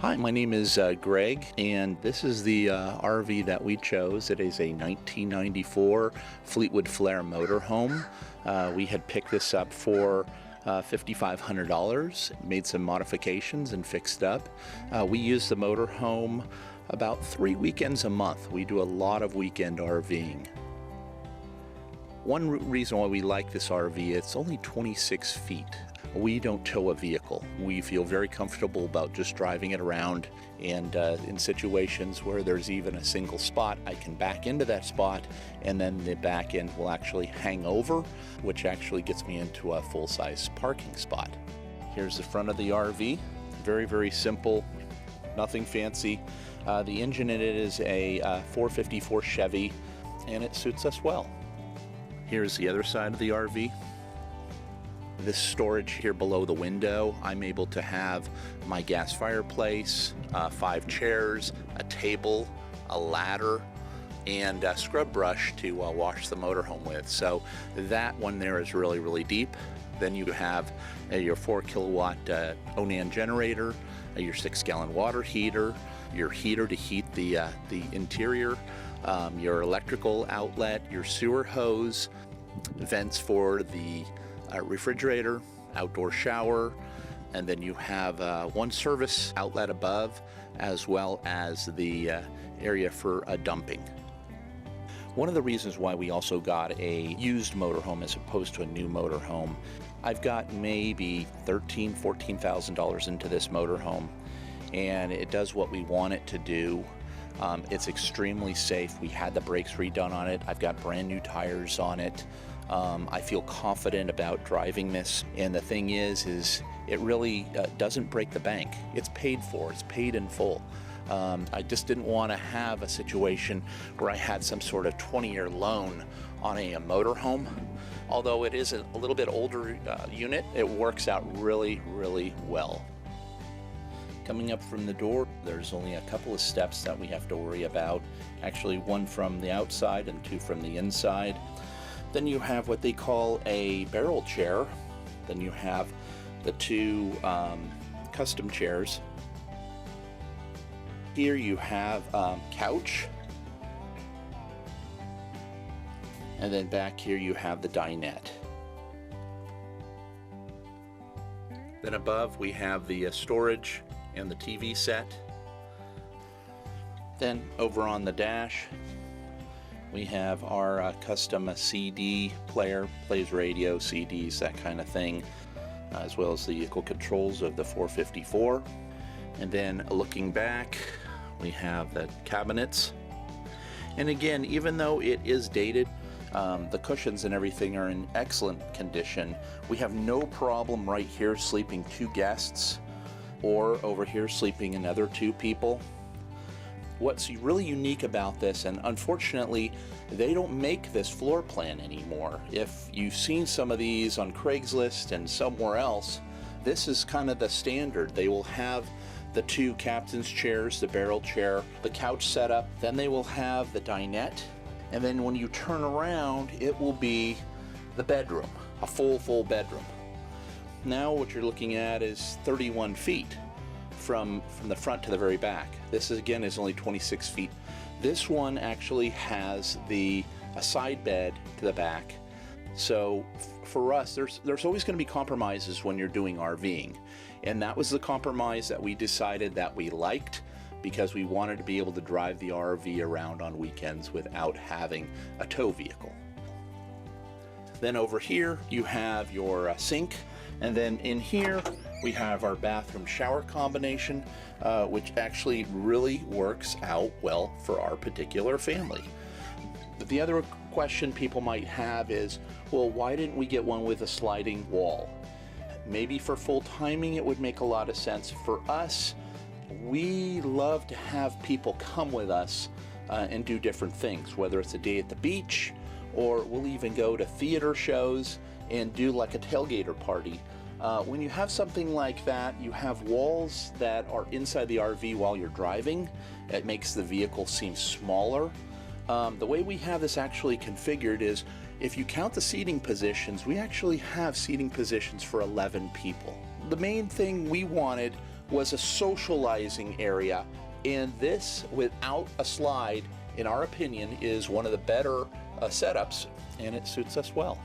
Hi, my name is Greg, and this is the RV that we chose. It is a 1994 Fleetwood Flair motorhome. We had picked this up for $5,500, made some modifications and fixed up. We use the motorhome about 3 weekends a month. We do a lot of weekend RVing. One reason why we like this RV, it's only 26 feet. We don't tow a vehicle. We feel very comfortable about just driving it around, and in situations where there's even a single spot, I can back into that spot and then the back end will actually hang over, which actually gets me into a full-size parking spot. Here's the front of the RV. Very, very simple, nothing fancy. The engine in it is a 454 Chevy, and it suits us well. Here's the other side of the RV. This storage here below the window, I'm able to have my gas fireplace, 5 chairs, a table, a ladder, and a scrub brush to wash the motorhome with. So that one there is really, really deep. Then you have your 4 kilowatt Onan generator, your 6-gallon water heater, your heater to heat the interior, your electrical outlet, your sewer hose, vents for the refrigerator, outdoor shower, and then you have one service outlet above, as well as the area for dumping. One of the reasons why we also got a used motorhome as opposed to a new motorhome, I've got maybe $13,000–14,000 into this motorhome, and it does what we want it to do. It's extremely safe. We had the brakes redone on it. I've got brand new tires on it. I feel confident about driving this, and the thing is it really doesn't break the bank. It's paid for. It's paid in full. I just didn't want to have a situation where I had some sort of 20-year loan on a motorhome. Although it is a little bit older unit, it works out really, really well. Coming up from the door, there's only a couple of steps that we have to worry about. Actually, 1 from the outside and 2 from the inside. Then you have what they call a barrel chair. Then you have the 2 custom chairs. Here you have couch. And then back here you have the dinette. Then above we have the storage and the TV set. Then over on the dash we have our custom CD player, plays radio, CDs, that kind of thing, as well as the vehicle controls of the 454. And then looking back, we have the cabinets. And again, even though it is dated, the cushions and everything are in excellent condition. We have no problem right here sleeping 2 guests, or over here sleeping another 2 people. What's really unique about this, and unfortunately they don't make this floor plan anymore. If you've seen some of these on Craigslist and somewhere else, this is kind of the standard. They will have the 2 captain's chairs, the barrel chair, the couch setup, then they will have the dinette, and then when you turn around it will be the bedroom, a full bedroom. Now what you're looking at is 31 feet from the front to the very back. This again is only 26 feet. This one actually has a side bed to the back. So for us, there's always going to be compromises when you're doing RVing, and that was the compromise that we decided that we liked, because we wanted to be able to drive the RV around on weekends without having a tow vehicle. Then over here you have your sink, and then in here we have our bathroom shower combination, which actually really works out well for our particular family. The other question people might have is, well, why didn't we get one with a sliding wall? Maybe for full timing it would make a lot of sense. For us, we love to have people come with us and do different things, whether it's a day at the beach, or we'll even go to theater shows and do like a tailgater party. When you have something like that, you have walls that are inside the RV while you're driving. It makes the vehicle seem smaller. The way we have this actually configured is, if you count the seating positions, we actually have seating positions for 11 people. The main thing we wanted was a socializing area, and this, without a slide, in our opinion, is one of the better setups, and it suits us well.